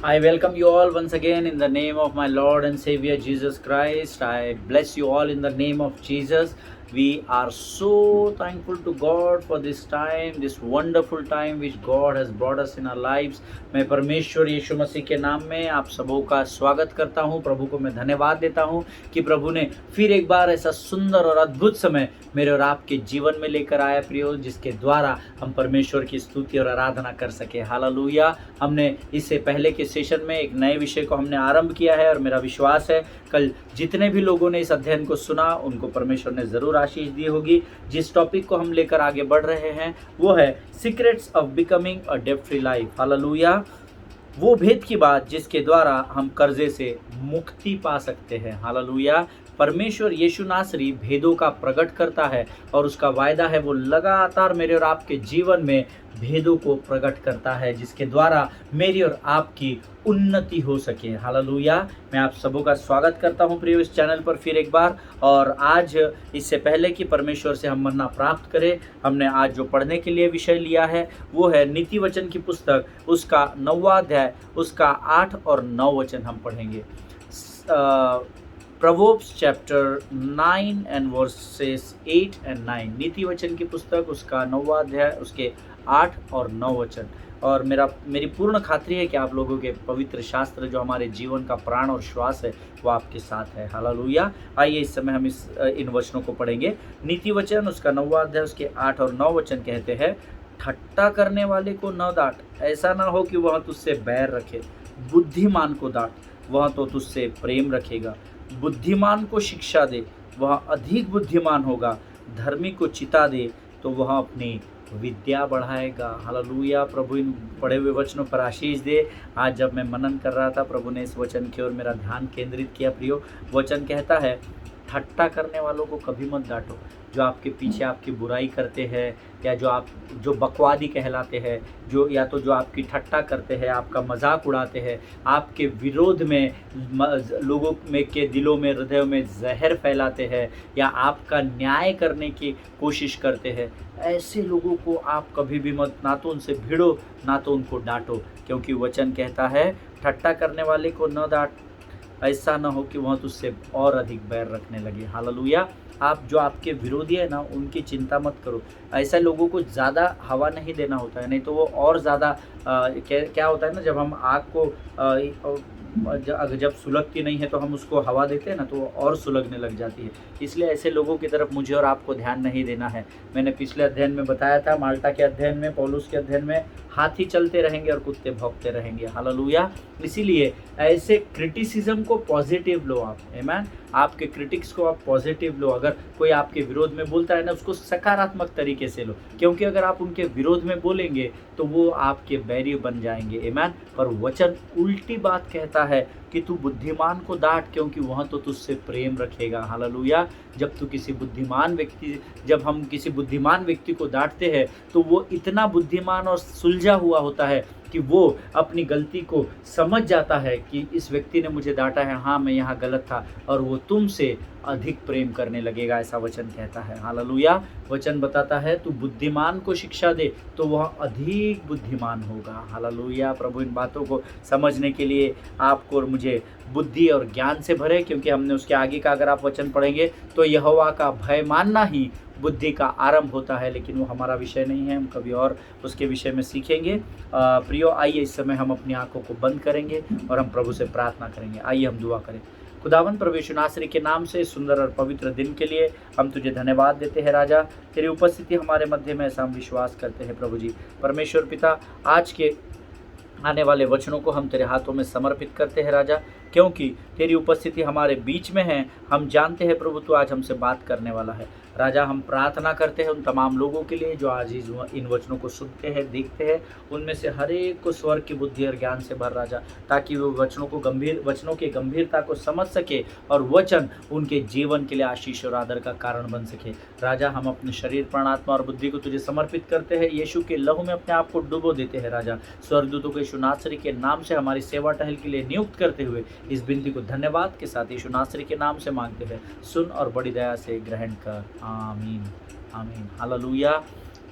I welcome you all once again in the name of my Lord and Savior Jesus Christ. I bless you all in the name of Jesus. We are so thankful to God for this time, this wonderful time which God has brought us in our lives. मैं परमेश्वर यीशु मसीह के नाम में आप सबों का स्वागत करता हूं। प्रभु को मैं धन्यवाद देता हूं कि प्रभु ने फिर एक बार ऐसा सुंदर और अद्भुत समय मेरे और आपके जीवन में लेकर आया प्रियो, जिसके द्वारा हम परमेश्वर की स्तुति और आराधना कर सके। हालेलुया। हमने इससे पहले के सेशन में एक नए विषय को हमने आरंभ किया है और मेरा विश्वास है कल जितने भी लोगों ने इस अध्ययन को सुना उनको परमेश्वर ने ज़रूर आशीष दी होगी। जिस टॉपिक को हम लेकर आगे बढ़ रहे हैं वो है सीक्रेट्स ऑफ बिकमिंग अ डेब्ट फ्री लाइफ। हालेलुया। वो भेद की बात जिसके द्वारा हम कर्जे से मुक्ति पा सकते हैं। हालेलुया। परमेश्वर यीशु नासरी भेदों का प्रकट करता है और उसका वायदा है वो लगातार मेरे और आपके जीवन में भेदों को प्रकट करता है, जिसके द्वारा मेरी और आपकी उन्नति हो सके। हालेलुया। मैं आप सबों का स्वागत करता हूं प्रियो इस चैनल पर फिर एक बार। और आज इससे पहले कि परमेश्वर से हम मन्ना प्राप्त करें, हमने आज जो पढ़ने के लिए विषय लिया है वो है नीति वचन की पुस्तक, उसका 9वां अध्याय, उसका 8 और 9 वचन हम पढ़ेंगे। Proverbs chapter 9 and verses 8 and 9। नीति वचन की पुस्तक उसका 9वां अध्याय, उसके 8 और 9 वचन। और मेरी पूर्ण खात्री है कि आप लोगों के पवित्र शास्त्र जो हमारे जीवन का प्राण और श्वास है वो आपके साथ है। हालेलुया। आइए इस समय हम इन वचनों को पढ़ेंगे। नीति वचन उसका 9वां अध्याय, उसके 8 और 9 वचन कहते हैं, ठट्टा करने वाले को न डांट, ऐसा ना हो कि वह तुझसे बैर रखे। बुद्धिमान को डांट, वह तो तुझसे प्रेम रखेगा। बुद्धिमान को शिक्षा दे, वह अधिक बुद्धिमान होगा। धर्मी को चिता दे तो वह अपनी विद्या बढ़ाएगा। हालेलुया। प्रभु इन पढ़े हुए वचनों पर आशीष दे। आज जब मैं मनन कर रहा था, प्रभु ने इस वचन की ओर मेरा ध्यान केंद्रित किया। प्रियो, वचन कहता है ठट्टा करने वालों को कभी मत डांटो। जो आपके पीछे आपकी बुराई करते हैं या जो बकवादी कहलाते हैं, जो आपकी ठट्टा करते हैं, आपका मजाक उड़ाते हैं, आपके विरोध में लोगों में के दिलों में, हृदयों में जहर फैलाते हैं या आपका न्याय करने की कोशिश करते हैं, ऐसे लोगों को आप कभी भी मत, ना तो उनसे भिड़ो ना तो उनको डांटो। क्योंकि वचन कहता है ठट्टा करने वाले को न डांट, ऐसा ना हो कि वह तुझसे और अधिक बैर रखने लगे। हालेलुया। आप जो आपके विरोधी है ना, उनकी चिंता मत करो। ऐसे लोगों को ज़्यादा हवा नहीं देना होता है, नहीं तो वो और ज़्यादा क्या होता है ना, जब हम आग को जब सुलगती नहीं है तो हम उसको हवा देते हैं ना, तो वो और सुलगने लग जाती है। इसलिए ऐसे लोगों की तरफ मुझे और आपको ध्यान नहीं देना है। मैंने पिछले अध्ययन में बताया था, माल्टा के अध्ययन में, पौलुस के अध्ययन में, हाथी चलते रहेंगे और कुत्ते भौंकते रहेंगे। हालेलुया। इसीलिए ऐसे क्रिटिसिज्म को पॉजिटिव लो आप। आमीन। आपके क्रिटिक्स को आप पॉजिटिव लो। अगर कोई आपके विरोध में बोलता है ना, उसको सकारात्मक तरीके से लो, क्योंकि अगर आप उनके विरोध में बोलेंगे तो वो आपके बैरी बन जाएंगे। आमीन। पर वचन उल्टी बात कहता है कि तू बुद्धिमान को डांट, क्योंकि वह तो तुझसे प्रेम रखेगा। हालेलुया। जब हम किसी बुद्धिमान व्यक्ति को डांटते हैं तो वो इतना बुद्धिमान और सुलझा हुआ होता है कि वो अपनी गलती को समझ जाता है कि इस व्यक्ति ने मुझे डांटा है, हाँ मैं यहाँ गलत था, और वो तुमसे अधिक प्रेम करने लगेगा, ऐसा वचन कहता है। हालेलुया। वचन बताता है तू बुद्धिमान को शिक्षा दे तो वह अधिक बुद्धिमान होगा। हालेलुया। प्रभु इन बातों को समझने के लिए आपको और मुझे बुद्धि और ज्ञान से भरे, क्योंकि हमने उसके आगे का अगर आप वचन पढ़ेंगे तो यहोवा का भय मानना ही बुद्धि का आरंभ होता है। लेकिन वो हमारा विषय नहीं है, हम कभी और उसके विषय में सीखेंगे। प्रियो, आइए इस समय हम अपनी आंखों को बंद करेंगे और हम प्रभु से प्रार्थना करेंगे। आइए हम दुआ करें। खुदावन प्रभु यीशु नासरी के नाम से सुंदर और पवित्र दिन के लिए हम तुझे धन्यवाद देते हैं राजा। तेरी उपस्थिति हमारे मध्य में ऐसा हम विश्वास करते हैं प्रभु जी। परमेश्वर पिता, आज के आने वाले वचनों को हम तेरे हाथों में समर्पित करते हैं राजा, क्योंकि तेरी उपस्थिति हमारे बीच में है। हम जानते हैं प्रभु तू आज हमसे बात करने वाला है। राजा, हम प्रार्थना करते हैं उन तमाम लोगों के लिए जो आज इन वचनों को सुनते हैं, देखते हैं, उनमें से हर एक को स्वर्ग की बुद्धि और ज्ञान से भर राजा, ताकि वो वचनों की गंभीरता को समझ सके और वचन उनके जीवन के लिए आशीष और आदर का कारण बन सके। राजा, हम अपने शरीर, प्राण, आत्मा और बुद्धि को तुझे समर्पित करते हैं। यीशु के लहू में अपने आप को डुबो देते हैं राजा। स्वर्गदूतों को यीशु नासरी के नाम से हमारी सेवा टहल के लिए नियुक्त करते हुए इस विनती को धन्यवाद के साथ यीशु नासरी के नाम से मांगते हैं। सुन और बड़ी दया से ग्रहण कर। आमीन। आमीन। हालेलुया।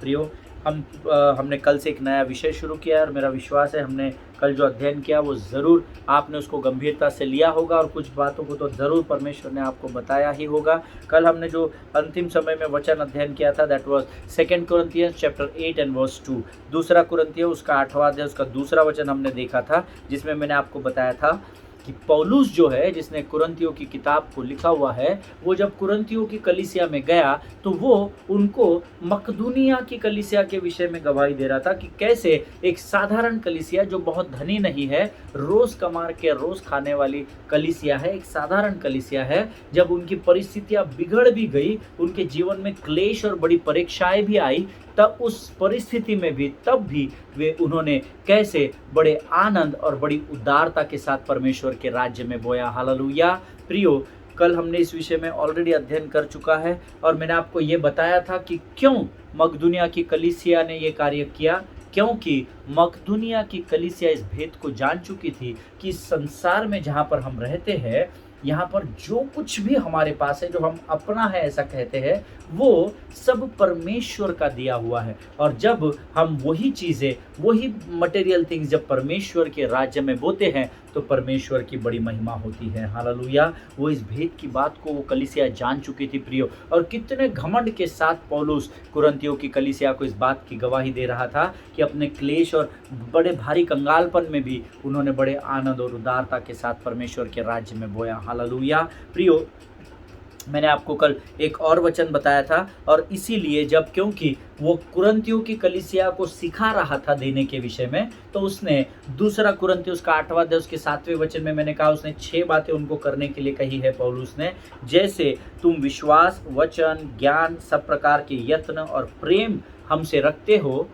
प्रियो, हमने कल से एक नया विषय शुरू किया है और मेरा विश्वास है हमने कल जो अध्ययन किया वो ज़रूर आपने उसको गंभीरता से लिया होगा और कुछ बातों को तो ज़रूर परमेश्वर ने आपको बताया ही होगा। कल हमने जो अंतिम समय में वचन अध्ययन किया था that was 2 Corinthians chapter 8 and verse 2। दूसरा कुरिन्थियों उसका 8वां अध्याय उसका दूसरा वचन हमने देखा था, जिसमें मैंने आपको बताया था कि पौलुस जो है जिसने कुरिन्थियों की किताब को लिखा हुआ है, वो जब कुरिन्थियों की कलीसिया में गया तो वो उनको मकदूनिया की कलीसिया के विषय में गवाही दे रहा था कि कैसे एक साधारण कलीसिया जो बहुत धनी नहीं है, रोज़ कमा के रोज़ खाने वाली कलीसिया है, एक साधारण कलीसिया है, जब उनकी परिस्थितियां बिगड़ भी गई, उनके जीवन में क्लेश और बड़ी परीक्षाएं भी आई, तब उस परिस्थिति में भी तब भी वे उन्होंने कैसे बड़े आनंद और बड़ी उदारता के साथ परमेश्वर के राज्य में बोया। हालेलुया। प्रियो, कल हमने इस विषय में ऑलरेडी अध्ययन कर चुका है और मैंने आपको ये बताया था कि क्यों मकदूनिया की कलीसिया ने ये कार्य किया, क्योंकि मकदूनिया की कलीसिया इस भेद को जान चुकी थी कि संसार में जहाँ पर हम रहते हैं, यहाँ पर जो कुछ भी हमारे पास है, जो हम अपना है ऐसा कहते हैं, वो सब परमेश्वर का दिया हुआ है। और जब हम वही चीज़ें, वही मटेरियल थिंग्स जब परमेश्वर के राज्य में बोते हैं तो परमेश्वर की बड़ी महिमा होती है। हालेलुया। वो इस भेद की बात को वो कलीसिया जान चुकी थी प्रियो, और कितने घमंड के साथ पौलुस कुरिन्थियों की कलीसिया को इस बात की गवाही दे रहा था कि अपने क्लेश और बड़े भारी कंगालपन में भी उन्होंने बड़े आनंद और उदारता के साथ परमेश्वर के राज्य में बोया। हालेलुया। प्रियो, मैंने आपको कल एक और वचन बताया था और इसीलिए जब क्योंकि वो कुरिन्थियों की कलीसिया को सिखा रहा था देने के विषय में, तो उसने दूसरा कुरिन्थियों उसका 8वां अध्याय उसके 7वें वचन में मैंने कहा उसने 6 बातें उनको करने के लिए कही है पौलुस ने। जैसे तुम विश्वास, वचन, ज्ञान, सब प्रकार के यत्न और प्रेम हमसे रखते हो,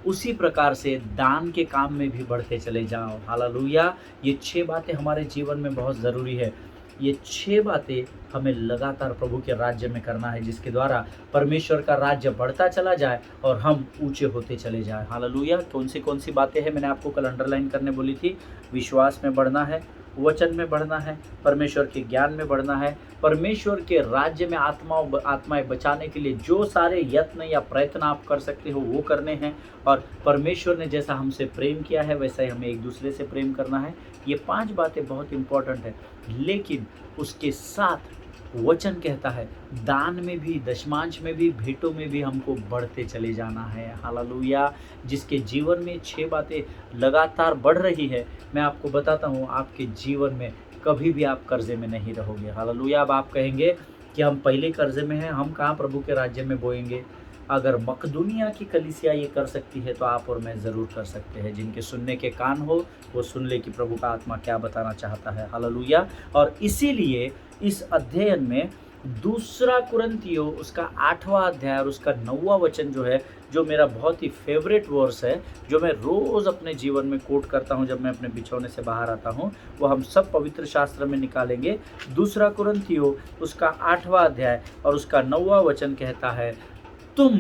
उसी प्रकार से दान के काम में भी बढ़ते चले जाओ। हालेलुया। ये 6 बातें हमारे जीवन में बहुत ज़रूरी है। ये 6 बातें हमें लगातार प्रभु के राज्य में करना है, जिसके द्वारा परमेश्वर का राज्य बढ़ता चला जाए और हम ऊंचे होते चले जाए। हालेलुया। कौन सी बातें हैं मैंने आपको कल अंडरलाइन करने बोली थी। विश्वास में बढ़ना है, वचन में बढ़ना है, परमेश्वर के ज्ञान में बढ़ना है, परमेश्वर के राज्य में आत्माएं बचाने के लिए जो सारे यत्न या प्रयत्न आप कर सकते हो वो करने हैं, और परमेश्वर ने जैसा हमसे प्रेम किया है वैसा ही हमें एक दूसरे से प्रेम करना है। ये 5 बातें बहुत इंपॉर्टेंट है, लेकिन उसके साथ वचन कहता है दान में भी, दशमांश में भी, भेंटों में भी हमको बढ़ते चले जाना है। हालेलुया। जिसके जीवन में 6 बातें लगातार बढ़ रही है, मैं आपको बताता हूँ आपके जीवन में कभी भी आप कर्जे में नहीं रहोगे। हालेलुया। अब आप कहेंगे कि हम पहले कर्जे में हैं, हम कहाँ प्रभु के राज्य में बोएंगे। अगर मकदूनिया की कलीसिया ये कर सकती है तो आप और मैं ज़रूर कर सकते हैं। जिनके सुनने के कान हो वो सुन ले कि प्रभु का आत्मा क्या बताना चाहता है। हालेलुया। और इसीलिए इस अध्ययन में दूसरा कुरिन्थियों उसका 8वां अध्याय और उसका 9वां वचन जो है, जो मेरा बहुत ही फेवरेट वर्स है, जो मैं रोज़ अपने जीवन में कोट करता हूँ जब मैं अपने बिछौने से बाहर आता हूँ, वो हम सब पवित्र शास्त्र में निकालेंगे। दूसरा कुरिन्थियों उसका 8वां अध्याय और उसका 9वां वचन कहता है, तुम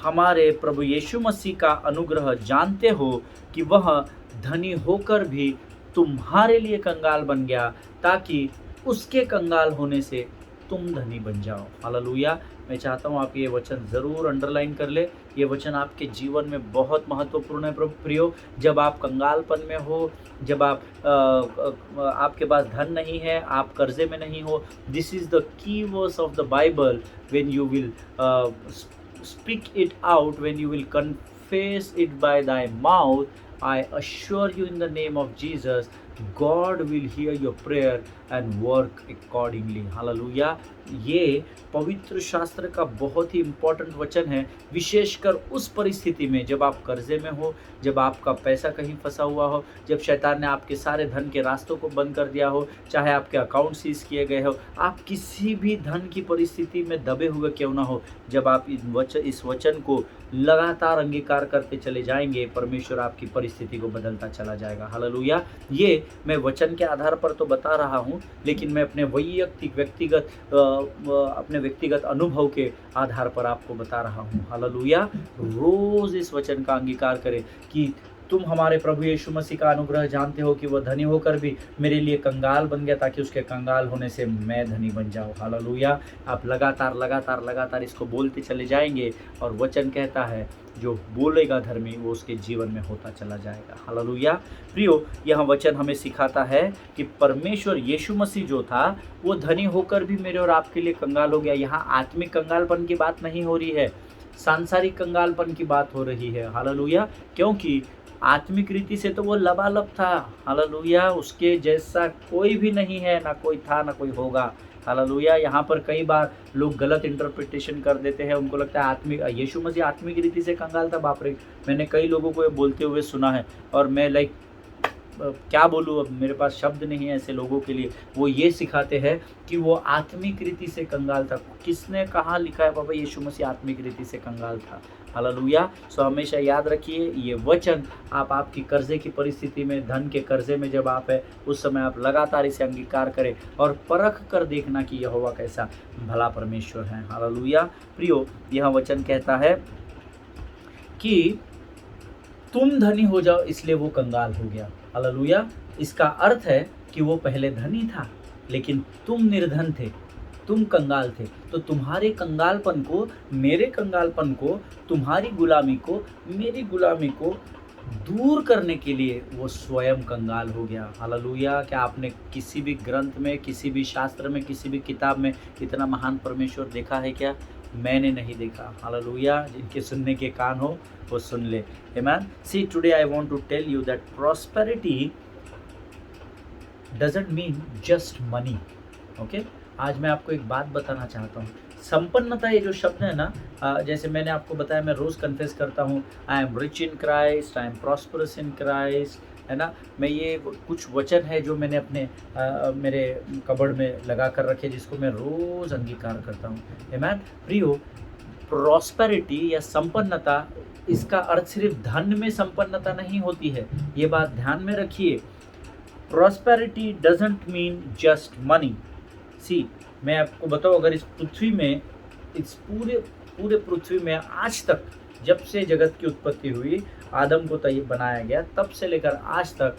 हमारे प्रभु यीशु मसीह का अनुग्रह जानते हो कि वह धनी होकर भी तुम्हारे लिए कंगाल बन गया, ताकि उसके कंगाल होने से तुम धनी बन जाओ। हालेलुया। मैं चाहता हूँ आप ये वचन ज़रूर अंडरलाइन कर ले। ये वचन आपके जीवन में बहुत महत्वपूर्ण है प्रभु प्रियो। जब आप कंगालपन में हो, जब आपके पास धन नहीं है, आप कर्जे में नहीं हो, this is the key verse of the Bible when you will speak it out, when you will confess it by thy mouth, I assure you in the name of Jesus, God will hear your prayer and work accordingly. Hallelujah. ये पवित्र शास्त्र का बहुत ही important वचन है, विशेषकर उस परिस्थिति में जब आप कर्जे में हो, जब आपका पैसा कहीं फंसा हुआ हो, जब शैतान ने आपके सारे धन के रास्तों को बंद कर दिया हो, चाहे आपके अकाउंट सीज किए गए हो, आप किसी भी धन की परिस्थिति में दबे हुए क्यों ना हो, जब आप इस वचन को लगातार अंगीकार करते चले जाएंगे, परमेश्वर आपकी परिस्थिति को बदलता चला जाएगा। हालेलुया। ये मैं वचन के आधार पर तो बता रहा हूँ, लेकिन मैं अपने अपने व्यक्तिगत अनुभव के आधार पर आपको बता रहा हूँ। हालेलुया। रोज़ इस वचन का अंगीकार करें कि तुम हमारे प्रभु यीशु मसीह का अनुग्रह जानते हो कि वह धनी होकर भी मेरे लिए कंगाल बन गया, ताकि उसके कंगाल होने से मैं धनी बन जाऊँ। हालेलुया। आप लगातार इसको बोलते चले जाएंगे और वचन कहता है जो बोलेगा धर्मी वो उसके जीवन में होता चला जाएगा। हालेलुया। प्रियो, यह वचन हमें सिखाता है कि परमेश्वर यीशु मसीह जो था वो धनी होकर भी मेरे और आपके लिए कंगाल हो गया। यहाँ आत्मिक कंगालपन की बात नहीं हो रही है, सांसारिक कंगालपन की बात हो रही है। हालेलुया। क्योंकि आत्मिक रीति से तो वो लबालब था। हालेलुया। उसके जैसा कोई भी नहीं है, ना कोई था ना कोई होगा। हालेलुया। यहाँ पर कई बार लोग गलत इंटरप्रिटेशन कर देते हैं, उनको लगता है आत्मिक यीशु मसीह आत्मिक रीति से कंगाल था। बाप रे, मैंने कई लोगों को ये बोलते हुए सुना है और मैं क्या बोलूँ, अब मेरे पास शब्द नहीं है ऐसे लोगों के लिए। वो ये सिखाते हैं कि वो आत्मिक रीति से कंगाल था। किसने कहाँ लिखा है बाबा यीशु मसीह आत्मिक रीति से कंगाल था? हालेलुया। सो हमेशा याद रखिए ये वचन, आप आपकी कर्जे की परिस्थिति में, धन के कर्जे में जब आप है, उस समय आप लगातार इसे अंगीकार करें और परख कर देखना कि यहोवा कैसा भला परमेश्वर है। हालेलुया। प्रियो, यह वचन कहता है कि तुम धनी हो जाओ इसलिए वो कंगाल हो गया। हालेलुया। इसका अर्थ है कि वो पहले धनी था लेकिन तुम निर्धन थे, तुम कंगाल थे। तो तुम्हारे कंगालपन को, मेरे कंगालपन को, तुम्हारी गुलामी को, मेरी गुलामी को दूर करने के लिए वो स्वयं कंगाल हो गया। हालेलुया। क्या आपने किसी भी ग्रंथ में, किसी भी शास्त्र में, किसी भी किताब में इतना महान परमेश्वर देखा है क्या? मैंने नहीं देखा। हालेलुया। जिनके सुनने के कान हो वो सुन ले। आमीन। See, today I want to tell you that prosperity doesn't mean just money. Okay, आज मैं आपको एक बात बताना चाहता हूँ। संपन्नता ये जो शब्द है ना, जैसे मैंने आपको बताया, मैं रोज़ कन्फेस करता हूँ, I am rich in Christ, I am prosperous in Christ, है ना। मैं ये कुछ वचन है जो मैंने अपने मेरे कबर्ड में लगा कर रखे, जिसको मैं रोज़ अंगीकार करता हूँ। आमीन। प्रियो, प्रॉस्पेरिटी या संपन्नता, इसका अर्थ सिर्फ धन में संपन्नता नहीं होती है। ये बात ध्यान में रखिए। Prosperity doesn't mean just money. See, मैं आपको बताऊँ, अगर इस पृथ्वी में, इस पूरे पृथ्वी में आज तक, जब से जगत की उत्पत्ति हुई, आदम को बनाया गया, तब से लेकर आज तक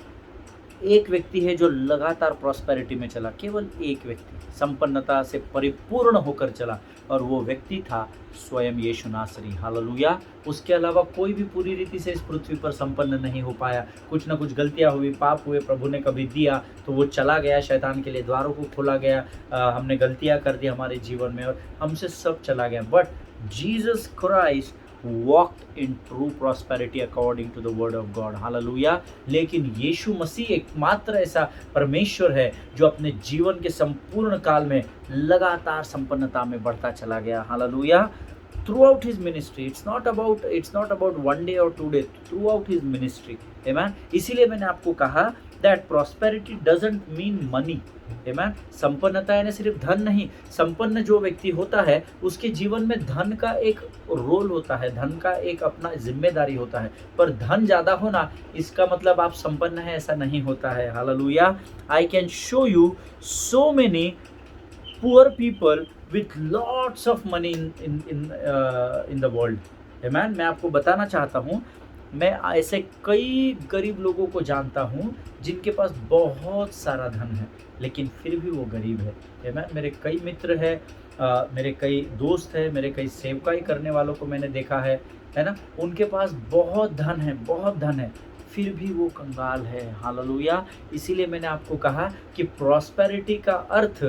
एक व्यक्ति है जो लगातार प्रॉस्पेरिटी में चला। केवल एक व्यक्ति संपन्नता से परिपूर्ण होकर चला, और वो व्यक्ति था स्वयं यीशु नासरी। हालेलुया। उसके अलावा कोई भी पूरी रीति से इस पृथ्वी पर संपन्न नहीं हो पाया। कुछ ना कुछ गलतियां हुई, पाप हुए, प्रभु ने कभी दिया तो वो चला गया, शैतान के लिए द्वारों को खोला गया, हमने गलतियां कर दी हमारे जीवन में और हमसे सब चला गया। But Jesus Christ walked in true prosperity according to the word of God. Hallelujah. लेकिन यीशु मसीह एकमात्र ऐसा परमेश्वर है जो अपने जीवन के संपूर्ण काल में लगातार संपन्नता में बढ़ता चला गया। Hallelujah. Throughout his ministry, it's not about one day or 2 days. Throughout his ministry, amen. इसीलिए मैंने आपको कहा that prosperity doesn't mean money. Amen. संपन्नता यानी सिर्फ धन नहीं। संपन्न जो व्यक्ति होता है उसके जीवन में धन का एक रोल होता है, धन का एक अपना जिम्मेदारी होता है, पर धन ज़्यादा होना इसका मतलब आप संपन्न हैं ऐसा नहीं होता है। Hallelujah. I can show you so many poor people with lots of money in the world. Amen. मैं आपको बताना चाहता हूँ, मैं ऐसे कई गरीब लोगों को जानता हूँ जिनके पास बहुत सारा धन है लेकिन फिर भी वो गरीब है। Amen. मेरे कई मित्र हैं, मेरे कई दोस्त हैं, मेरे कई सेवकाई करने वालों को मैंने देखा है ना, उनके पास बहुत धन है फिर भी वो कंगाल है। हालेलुया। इसीलिए मैंने आपको कहा कि प्रॉस्पेरिटी का अर्थ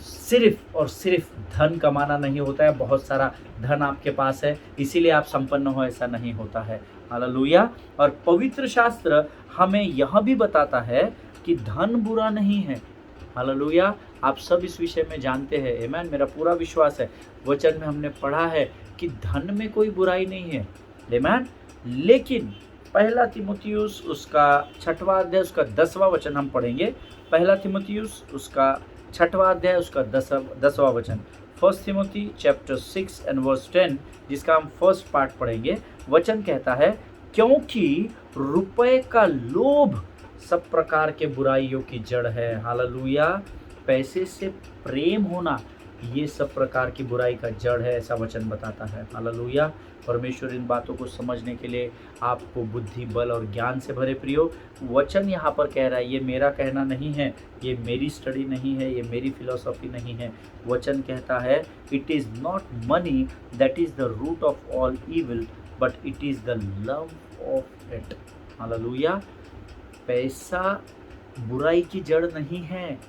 सिर्फ और सिर्फ धन कमाना नहीं होता है। बहुत सारा धन आपके पास है इसीलिए आप संपन्न हो, ऐसा नहीं होता है। हालेलुया। और पवित्र शास्त्र हमें यह भी बताता है कि धन बुरा नहीं है। हालेलुया। आप सब इस विषय में जानते हैं। आमीन। मेरा पूरा विश्वास है, वचन में हमने पढ़ा है कि धन में कोई बुराई नहीं है। आमीन। लेकिन पहला तीमुथियुस उसका 6वां अध्याय उसका 10वां वचन हम पढ़ेंगे। पहला तीमुथियुस उसका 6वां अध्याय उसका 10वां वचन। 1 Timothy chapter 6 and verse 10, जिसका हम फर्स्ट पार्ट पढ़ेंगे। वचन कहता है, क्योंकि रुपए का लोभ सब प्रकार के बुराइयों की जड़ है। हालेलुया। पैसे से प्रेम होना, ये सब प्रकार की बुराई का जड़ है, ऐसा वचन बताता है। हालेलुया। परमेश्वर इन बातों को समझने के लिए आपको बुद्धि, बल और ज्ञान से भरे। प्रियो, वचन यहाँ पर कह रहा है, ये मेरा कहना नहीं है, ये मेरी स्टडी नहीं है, ये मेरी फिलॉसफी नहीं है। वचन कहता है, it is not money that is the root of all evil, but it is the love of it. Hallelujah. पैसा बुराई की जड़ नहीं है,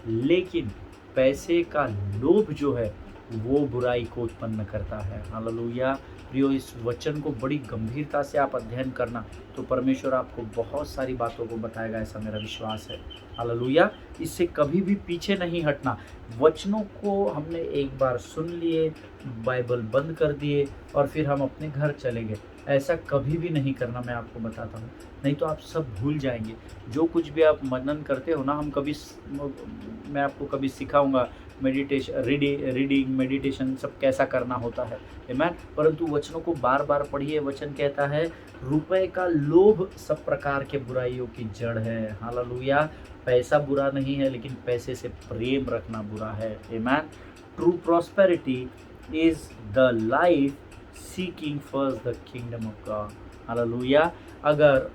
लेकिन पैसे का लोभ जो है वो बुराई को उत्पन्न करता है। हालेलुया। प्रियो, इस वचन को बड़ी गंभीरता से आप अध्ययन करना, तो परमेश्वर आपको बहुत सारी बातों को बताएगा, ऐसा मेरा विश्वास है। हालेलुया। इससे कभी भी पीछे नहीं हटना। वचनों को हमने एक बार सुन लिए, बाइबल बंद कर दिए और फिर हम अपने घर चले गए, ऐसा कभी भी नहीं करना, मैं आपको बताता हूँ। नहीं तो आप सब भूल जाएंगे। जो कुछ भी आप मनन करते हो ना, मैं आपको कभी सिखाऊंगा मेडिटेशन, रीडिंग, मेडिटेशन सब कैसा करना होता है, आमीन। परंतु वचनों को बार बार पढ़िए। वचन कहता है, रुपए का लोभ सब प्रकार के बुराइयों की जड़ है। हालेलुया। पैसा बुरा नहीं है, लेकिन पैसे से प्रेम रखना बुरा है, आमीन। True prosperity is the life seeking first the kingdom of God. Hallelujah. अगर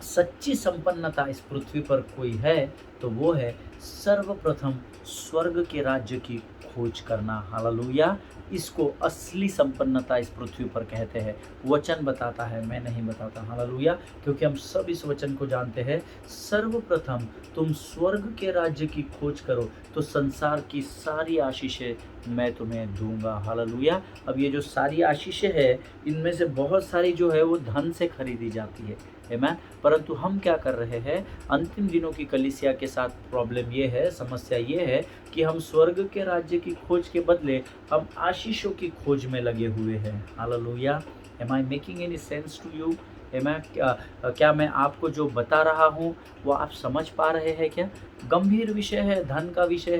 सच्ची संपन्नता इस पृथ्वी पर कोई है तो वो है सर्वप्रथम स्वर्ग के राज्य की खोज करना। हालेलुया। इसको असली संपन्नता इस पृथ्वी पर कहते हैं। वचन बताता है, मैं नहीं बताता। हालेलुया। क्योंकि हम सब इस वचन को जानते हैं। सर्वप्रथम तुम स्वर्ग के राज्य की खोज करो तो संसार की सारी आशीषें मैं तुम्हें दूंगा। हालेलुया। अब ये जो सारी आशीषें है, इनमें से बहुत सारी जो है वो धन से खरीदी जाती है, आमीन। परंतु हम क्या कर रहे हैं, अंतिम दिनों की कलीसिया के साथ प्रॉब्लम ये है, समस्या ये है कि हम स्वर्ग के राज्य की खोज के बदले हम आशीषों की खोज में लगे हुए हैं। Hallelujah. Am I making any sense to you? क्या मैं आपको जो बता रहा हूँ वो आप समझ पा रहे हैं क्या? गंभीर विषय है, धन का विषय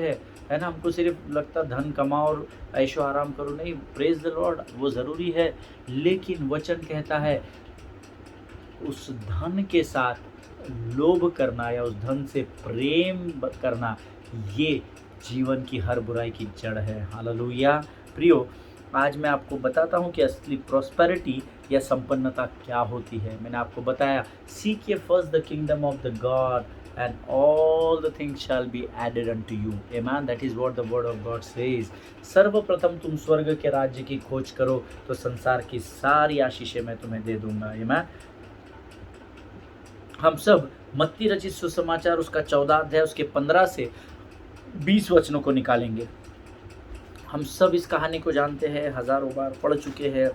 है ना। हमको सिर्फ लगता धन कमाओ और ऐशो आराम करो, नहीं। प्रेज द लॉर्ड, वो ज़रूरी है, लेकिन वचन कहता है उस धन के साथ लोभ करना या उस धन से प्रेम करना, ये जीवन की हर बुराई की जड़ है। हालेलुया। प्रियो, आज मैं आपको बताता हूँ कि असली प्रॉस्पेरिटी या संपन्नता क्या होती है। मैंने आपको बताया, सीक ये first the kingdom of the God and all the things shall be added unto you, amen। that is what the word of God says। सर्वप्रथम तुम स्वर्ग के राज्य की खोज करो तो संसार की सारी आशीषें मैं तुम्हें दे दूंगा, amen। हम सब मत्ती रचित सुसमाचार उसका 14 अध्याय उसके 15 से 20 वचनों को निकालेंगे। हम सब इस कहानी को जानते हैं, हजारों बार पढ़ चुके हैं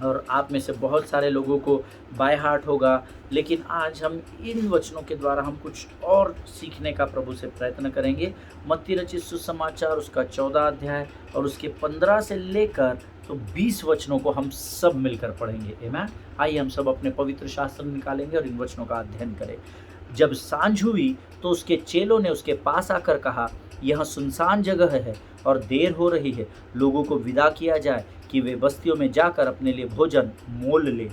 और आप में से बहुत सारे लोगों को बाय हार्ट होगा, लेकिन आज हम इन वचनों के द्वारा हम कुछ और सीखने का प्रभु से प्रयत्न करेंगे। मत्ती रचित सुसमाचार उसका 14 अध्याय और उसके 15 से लेकर तो 20 वचनों को हम सब मिलकर पढ़ेंगे, आमीन। आइए हम सब अपने पवित्र शास्त्र निकालेंगे और इन वचनों का अध्ययन करें। जब सांझ हुई तो उसके चेलों ने उसके पास आकर कहा, यह सुनसान जगह है और देर हो रही है, लोगों को विदा किया जाए कि वे बस्तियों में जाकर अपने लिए भोजन मोल ले।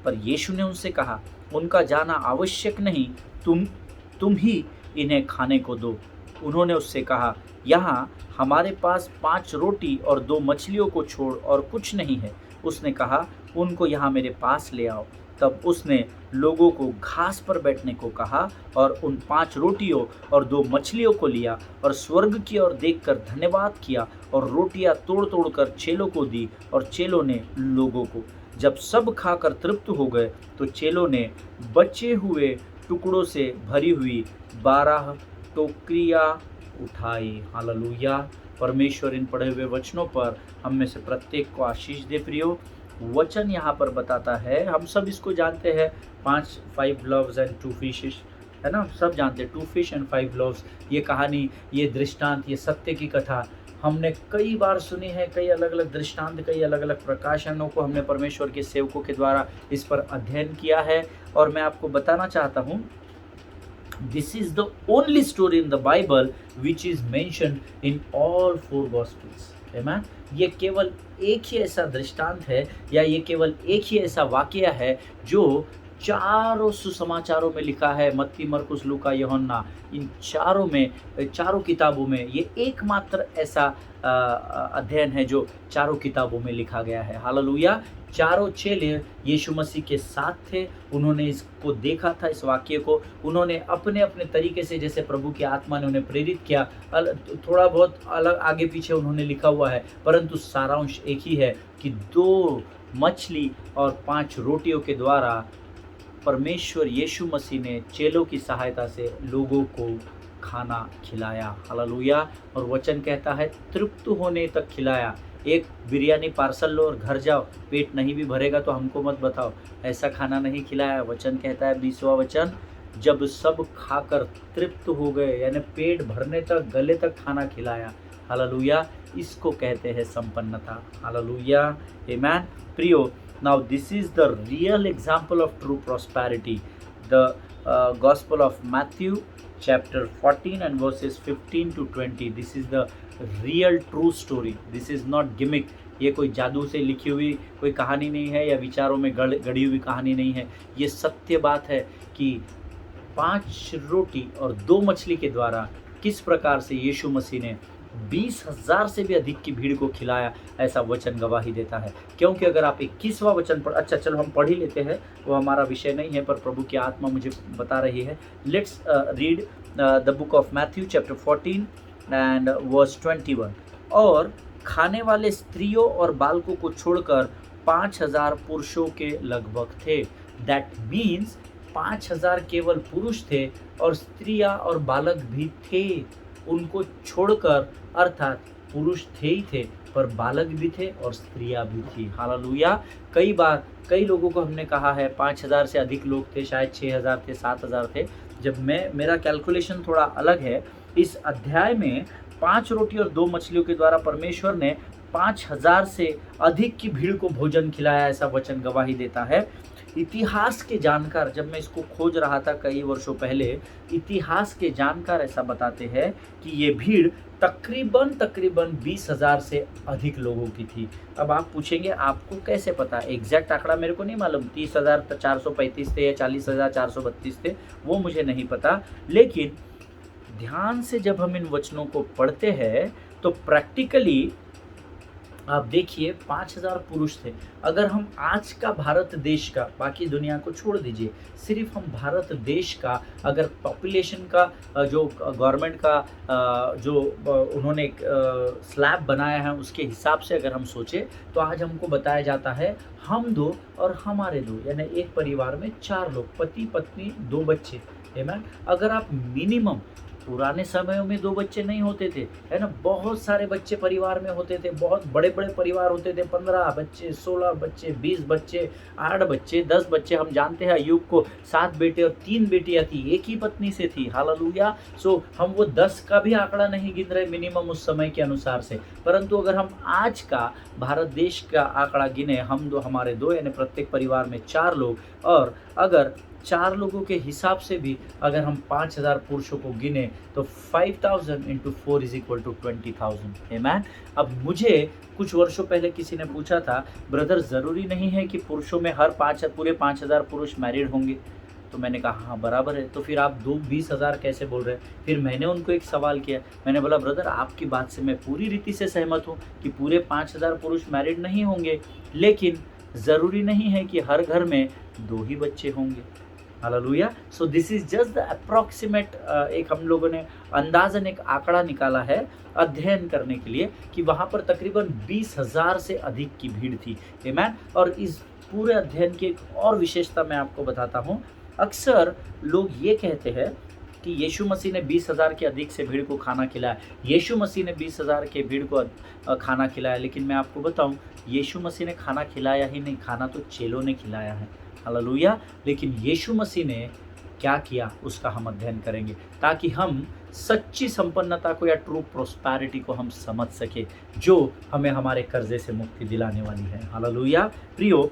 पर यीशु ने उनसे कहा, उनका जाना आवश्यक नहीं, तुम ही इन्हें खाने को दो। उन्होंने उससे कहा, यहाँ हमारे पास 5 रोटी और 2 मछलियों को छोड़ और कुछ नहीं है। उसने कहा, उनको यहाँ मेरे पास ले आओ। तब उसने लोगों को घास पर बैठने को कहा और उन 5 रोटियों और 2 मछलियों को लिया और स्वर्ग की ओर देखकर धन्यवाद किया और रोटियां तोड़ तोड़ कर चेलों को दी और चेलों ने लोगों को। जब सब खाकर तृप्त हो गए तो चेलों ने बचे हुए टुकड़ों से भरी हुई 12 टोकरियां उठाई। हालेलुया। परमेश्वर इन पढ़े हुए वचनों पर हम में से प्रत्येक को आशीष दे। प्रियो, वचन यहाँ पर बताता है, हम सब इसको जानते हैं, 5 loaves and 2 fishes, है ना। सब जानते हैं 2 fish and 5 loaves। ये कहानी, ये दृष्टांत, ये सत्य की कथा हमने कई बार सुनी है। कई अलग अलग दृष्टांत, कई अलग अलग प्रकाशनों को हमने परमेश्वर के सेवकों के द्वारा इस पर अध्ययन किया है। और मैं आपको बताना चाहता हूँ, this is the only story in the Bible which is mentioned in all 4 gospels, आमीन। ये केवल एक ही ऐसा दृष्टांत है या ये केवल एक ही ऐसा वाकया है जो चारों सुसमाचारों में लिखा है, मत्ती, मरकुस, लूका, यूहन्ना, इन चारों में, चारों किताबों में ये एकमात्र ऐसा अध्ययन है जो चारों किताबों में लिखा गया है। हालेलुया! चारों चेले यीशु मसीह के साथ थे, उन्होंने इसको देखा था, इस वाक्य को, उन्होंने अपने-अपने तरीके से, जैसे प्रभु की आत्मा ने उन्हें प्रेरित किया, थोड़ा बहुत अलग आगे-पीछे उन्होंने लिखा हुआ है, परंतु सारांश एक ही है कि 2 मछली और 5 रोटियों के द्वारा परमेश्वर यीशु मसीह ने चेलों की सहायता से लोगों को खाना खिलाया। हालेलुया! और वचन कहता है तृप्त होने तक खिलाया। एक बिरयानी पार्सल लो और घर जाओ, पेट नहीं भी भरेगा तो हमको मत बताओ, ऐसा खाना नहीं खिलाया। वचन कहता है 20वां वचन, जब सब खाकर तृप्त हो गए, यानी पेट भरने तक, गले तक खाना खिलाया। हालेलुया! इसको कहते हैं संपन्नता। हालेलुया! आमेन। प्रियो, now this is the real example of true prosperity. The Gospel of Matthew chapter 14 and verses 15 to 20. This is the real true story. This is not gimmick. ये कोई जादू से लिखी हुई कोई कहानी नहीं है, या विचारों में गढ़ी हुई कहानी नहीं है। ये सत्य बात है कि 5 रोटी और 2 मछली के द्वारा किस प्रकार से यीशु मसीह ने 20,000 से भी अधिक की भीड़ को खिलाया, ऐसा वचन गवाही देता है। क्योंकि अगर आप 21वां वचन पढ़, अच्छा चलो हम पढ़ ही लेते हैं, वो हमारा विषय नहीं है, पर प्रभु की आत्मा मुझे बता रही है। Let's read the book of Matthew chapter 14 and verse 21। और खाने वाले स्त्रियों और बालकों को छोड़कर 5,000 पुरुषों के लगभग थे। दैट मीन्स 5,000 केवल पुरुष थे और स्त्रियां और बालक भी थे। उनको छोड़कर, अर्थात पुरुष थे ही थे, पर बालक भी थे और स्त्रियां भी थी। हालेलुया! कई बार कई लोगों को हमने कहा है 5,000 से अधिक लोग थे, शायद 6,000 थे, 7,000 थे। जब मेरा कैलकुलेशन थोड़ा अलग है। इस अध्याय में 5 रोटी और 2 मछलियों के द्वारा परमेश्वर ने 5,000 से अधिक की भीड़ को भोजन खिलाया, ऐसा वचन गवाही देता है। इतिहास के जानकार, जब मैं इसको खोज रहा था कई वर्षों पहले, इतिहास के जानकार ऐसा बताते हैं कि ये भीड़ तकरीबन 20,000 से अधिक लोगों की थी। अब आप पूछेंगे आपको कैसे पता? एग्जैक्ट आंकड़ा मेरे को नहीं मालूम, 30,435 थे या 40,432 थे, वो मुझे नहीं पता। लेकिन ध्यान से जब हम इन वचनों को पढ़ते हैं तो प्रैक्टिकली आप देखिए 5,000 पुरुष थे। अगर हम आज का भारत देश का, बाकी दुनिया को छोड़ दीजिए, सिर्फ हम भारत देश का अगर पॉपुलेशन का जो गवर्नमेंट का जो उन्होंने एक स्लैब बनाया है उसके हिसाब से अगर हम सोचें तो आज हमको बताया जाता है हम 2 और हमारे 2, यानी एक परिवार में 4 लोग, पति पत्नी 2 बच्चे। आमेन। अगर आप मिनिमम, पुराने समयों में 2 बच्चे नहीं होते थे, है ना, बहुत सारे बच्चे परिवार में होते थे, बहुत बड़े-बड़े परिवार होते थे, 15 बच्चे, 16 बच्चे, 20 बच्चे, 8 बच्चे, 10 बच्चे। हम जानते हैं अय्यूब को 7 बेटे और 3 बेटियां थी, एक ही पत्नी से थी। हालेलुया! सो हम वो 10 का भी आंकड़ा नहीं गिन रहे मिनिमम उस समय के अनुसार से, परंतु अगर हम आज का भारत देश का आंकड़ा गिने, हम 2 हमारे 2, यानी प्रत्येक परिवार में 4 लोग, और अगर 4 लोगों के हिसाब से भी अगर हम 5,000 पुरुषों को गिने तो 5,000 इंटू 4 इज इक्वल टू 20,000। आमेन। अब मुझे कुछ वर्षों पहले किसी ने पूछा था, ब्रदर ज़रूरी नहीं है कि पुरुषों में पूरे 5,000 पुरुष मैरिड होंगे? तो मैंने कहा हाँ बराबर है, तो फिर आप 20,000 कैसे बोल रहे हैं? फिर मैंने उनको एक सवाल किया, मैंने बोला ब्रदर आपकी बात से मैं पूरी रीति से सहमत हूँ कि पूरे 5,000 पुरुष मैरिड नहीं होंगे, लेकिन ज़रूरी नहीं है कि हर घर में 2 ही बच्चे होंगे। Hallelujah! So this is just the approximate, एक हम लोगों ने अंदाजन एक आंकड़ा निकाला है अध्ययन करने के लिए कि वहाँ पर तकरीबन 20,000 से अधिक की भीड़ थी। आमेन। और इस पूरे अध्ययन की एक और विशेषता मैं आपको बताता हूँ। अक्सर लोग ये कहते हैं कि यीशु मसीह ने 20,000 के अधिक से भीड़ को खाना खिलाया, यीशु मसीह ने 20,000 के भीड़ को खाना खिलाया। लेकिन मैं आपको बताऊँ, यीशु मसीह ने खाना खिलाया ही नहीं, खाना तो चेलों ने खिलाया है। हालेलुया! लेकिन यीशु मसीह ने क्या किया उसका हम अध्ययन करेंगे, ताकि हम सच्ची संपन्नता को या ट्रू प्रोस्पैरिटी को हम समझ सके, जो हमें हमारे कर्जे से मुक्ति दिलाने वाली है। हालेलुया! प्रियो,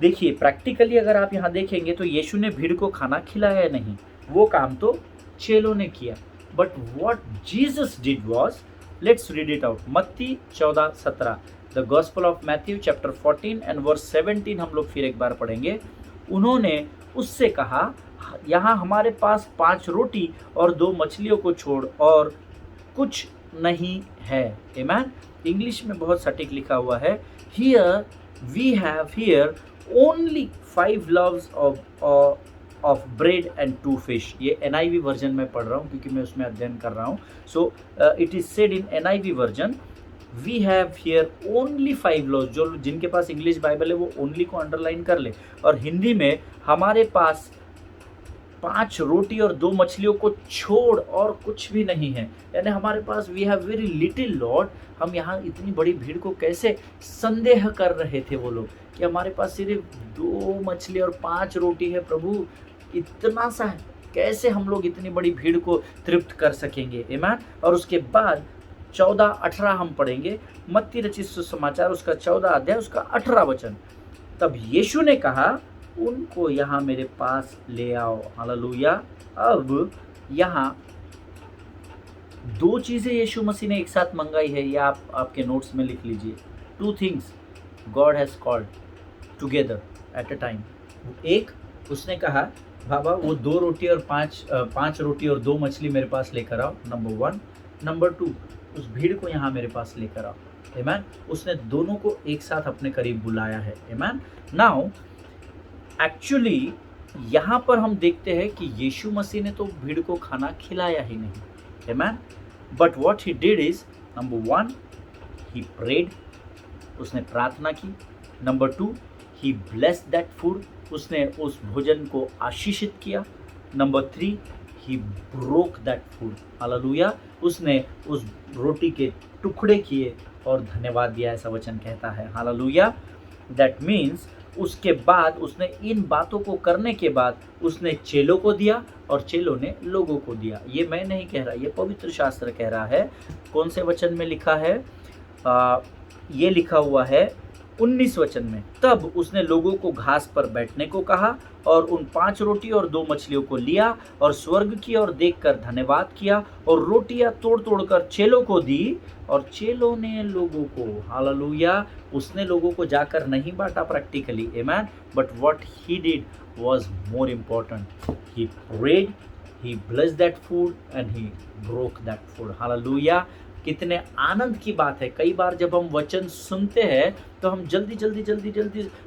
देखिए प्रैक्टिकली अगर आप यहाँ देखेंगे तो यीशु ने भीड़ को खाना खिलाया नहीं, वो काम तो चेलों ने किया। But what Jesus did was, let's read it out. मत्ती 14:17, the gospel of Matthew chapter 14 and verse 17 हम लोग फिर एक बार पढ़ेंगे। उन्होंने उससे कहा, यहाँ हमारे पास 5 रोटी और 2 मछलियों को छोड़ और कुछ नहीं है। आमेन। इंग्लिश में बहुत सटीक लिखा हुआ है, here we have here only 5 loaves of bread and 2 fish. ये NIV वर्जन में पढ़ रहा हूँ क्योंकि मैं उसमें अध्ययन कर रहा हूँ। So it is said in NIV version, we have here only 5 loaves। जो जिनके पास इंग्लिश बाइबल है वो ओनली को अंडरलाइन कर ले। और हिंदी में हमारे पास 5 रोटी और 2 मछलियों को छोड़ और कुछ भी नहीं है, यानी हमारे पास we have very little lord. हम यहाँ इतनी बड़ी भीड़ को कैसे संदेह कर रहे थे वो लोग कि हमारे पास सिर्फ 2 मछली और 5 रोटी है, प्रभु इतना सा है, कैसे हम लोग इतनी बड़ी भीड़ को तृप्त कर सकेंगे। आमीन। और उसके बाद 14-18 हम पढ़ेंगे, मत्ती रचित सुसमाचार उसका 14 अध्याय उसका 18 वचन। तब यीशु ने कहा, उनको यहाँ मेरे पास ले आओ। हालेलुया। अब यहाँ 2 चीज़ें यीशु मसीह ने एक साथ मंगाई है, या आप आपके नोट्स में लिख लीजिए। 2 things God has called together at a time. एक, उसने कहा बाबा वो 2 रोटी और 5 रोटी और 2 मछली मेरे पास लेकर आओ, नंबर 1। नंबर 2, उस भीड़ को यहाँ मेरे पास लेकर आओ। आमीन। उसने दोनों को एक साथ अपने करीब बुलाया है। आमीन। नाउ एक्चुअली यहाँ पर हम देखते हैं कि यीशु मसीह ने तो भीड़ को खाना खिलाया ही नहीं। आमीन। But what he did is, number 1 he prayed, उसने प्रार्थना की। Number 2 he blessed that food, उसने उस भोजन को आशीषित किया। Number 3 he broke that food. Hallelujah. उसने उस रोटी के टुकड़े किए और धन्यवाद दिया, ऐसा वचन कहता है। हालेलुया। दैट मीन्स उसके बाद उसने इन बातों को करने के बाद उसने चेलों को दिया और चेलों ने लोगों को दिया। ये मैं नहीं कह रहा, ये पवित्र शास्त्र कह रहा है। कौन से वचन में लिखा है? ये लिखा हुआ है 19 वचन में। तब उसने लोगों को घास पर बैठने को कहा और उन 5 रोटी और 2 मछलियों को लिया और स्वर्ग की ओर देखकर धन्यवाद किया और रोटियां तोड़ तोड़ कर चेलों को दी और चेलों ने लोगों को। हालेलुया। उसने लोगों को जाकर नहीं बांटा practically, amen, but what he did was more important. He prayed, he blessed that food and he broke that food. Hallelujah. कितने आनंद की बात है। कई बार जब हम वचन सुनते हैं तो हम जल्दी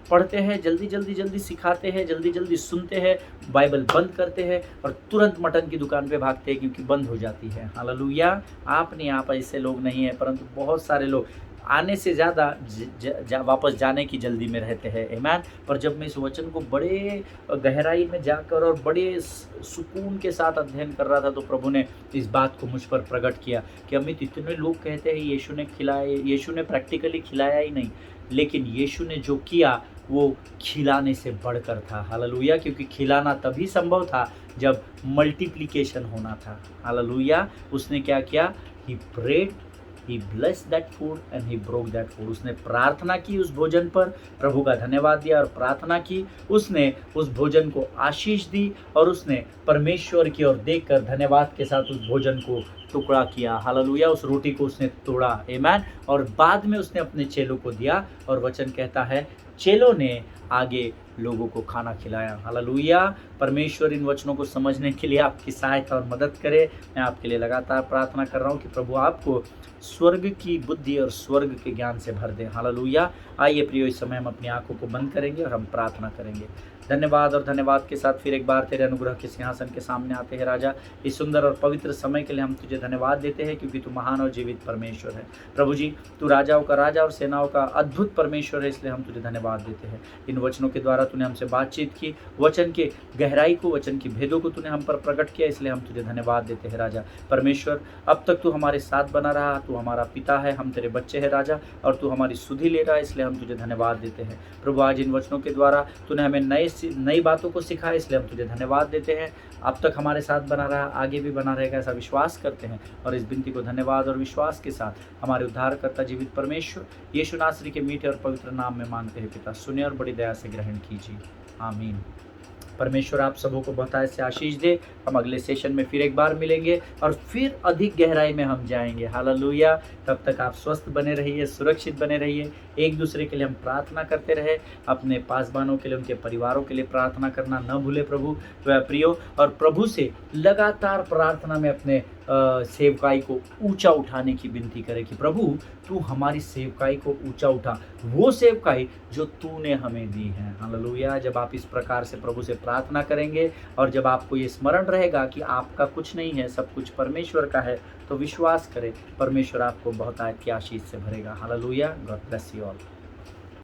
पढ़ते हैं, जल्दी सिखाते हैं, जल्दी सुनते हैं, बाइबल बंद करते हैं और तुरंत मटन की दुकान पे भागते हैं क्योंकि बंद हो जाती है। हालेलुया। आप नहीं, आप ऐसे लोग नहीं हैं, परंतु बहुत सारे लोग आने से ज़्यादा वापस जाने की जल्दी में रहते हैं। आमीन। पर जब मैं इस वचन को बड़े गहराई में जाकर और बड़े सुकून के साथ अध्ययन कर रहा था तो प्रभु ने इस बात को मुझ पर प्रकट किया कि अमित, इतने लोग कहते हैं यीशु ने खिलाया, यीशु ने प्रैक्टिकली खिलाया ही नहीं, लेकिन यीशु ने जो किया वो खिलाने से बढ़कर था। हालेलुया। क्योंकि खिलाना तभी संभव था जब मल्टीप्लिकेशन होना था। हालेलुया। उसने क्या किया? He prayed, He blessed that food and he broke that food। उसने प्रार्थना की उस भोजन पर, प्रभु का धन्यवाद दिया और प्रार्थना की। उसने उस भोजन को आशीष दी और उसने परमेश्वर की ओर देखकर धन्यवाद के साथ उस भोजन को टुकड़ा किया। हालेलुया। उस रोटी को उसने तोड़ा, आमीन, और बाद में उसने अपने चेलों को दिया और वचन कहता है चेलों ने आगे लोगों को खाना खिलाया। हालेलुया। परमेश्वर इन वचनों को समझने के लिए आपकी सहायता और मदद करे। मैं आपके लिए लगातार प्रार्थना कर रहा हूँ कि प्रभु आपको स्वर्ग की बुद्धि और स्वर्ग के ज्ञान से भर दे। हालेलुया। आइए प्रियो, इस समय हम अपनी आंखों को बंद करेंगे और हम प्रार्थना करेंगे। धन्यवाद और धन्यवाद के साथ फिर एक बार तेरे अनुग्रह के सिंहासन के सामने आते हैं राजा। इस सुंदर और पवित्र समय के लिए हम तुझे धन्यवाद देते हैं क्योंकि तू महान और जीवित परमेश्वर है। प्रभु जी, तू राजाओं का राजा और सेनाओं का अद्भुत परमेश्वर है, इसलिए हम तुझे धन्यवाद देते हैं। इन वचनों के द्वारा तूने हमसे बातचीत की, वचन के गहराई को, वचन की भेदों को तूने हम पर प्रकट किया, इसलिए हम तुझे धन्यवाद देते हैं राजा। परमेश्वर, अब तक तू हमारे साथ बना रहा, तू हमारा पिता है, हम तेरे बच्चे हैं राजा, और तू हमारी सुधि ले रहा है, इसलिए हम तुझे धन्यवाद देते हैं। प्रभु, आज इन वचनों के द्वारा तूने हमें नई बातों को सिखाया, इसलिए हम तुझे धन्यवाद देते हैं। अब तक हमारे साथ बना रहा, आगे भी बना रहेगा, ऐसा विश्वास करते हैं और इस विनती को धन्यवाद और विश्वास के साथ हमारे उद्धारकर्ता जीवित परमेश्वर यीशु नासरी के मीठे और पवित्र नाम में मांगते हैं पिता। सुने और बड़ी दया से ग्रहण कीजिए, आमीन। परमेश्वर आप सबों को बहुत से आशीष दे। हम अगले सेशन में फिर एक बार मिलेंगे और फिर अधिक गहराई में हम जाएंगे। हालेलुया। तब तक आप स्वस्थ बने रहिए, सुरक्षित बने रहिए। एक दूसरे के लिए हम प्रार्थना करते रहे, अपने पासबानों के लिए, उनके परिवारों के लिए प्रार्थना करना न भूले प्रभु प्रियो, और प्रभु से लगातार प्रार्थना में अपने सेवकाई को ऊंचा उठाने की विनती करें कि प्रभु तू हमारी सेवकाई को ऊंचा उठा, वो सेवकाई जो तूने हमें दी है। हालेलुया। जब आप इस प्रकार से प्रभु से प्रार्थना करेंगे और जब आपको ये स्मरण रहेगा कि आपका कुछ नहीं है, सब कुछ परमेश्वर का है, तो विश्वास करें परमेश्वर आपको बहुत की आशीष से भरेगा। Hallelujah. God bless you all.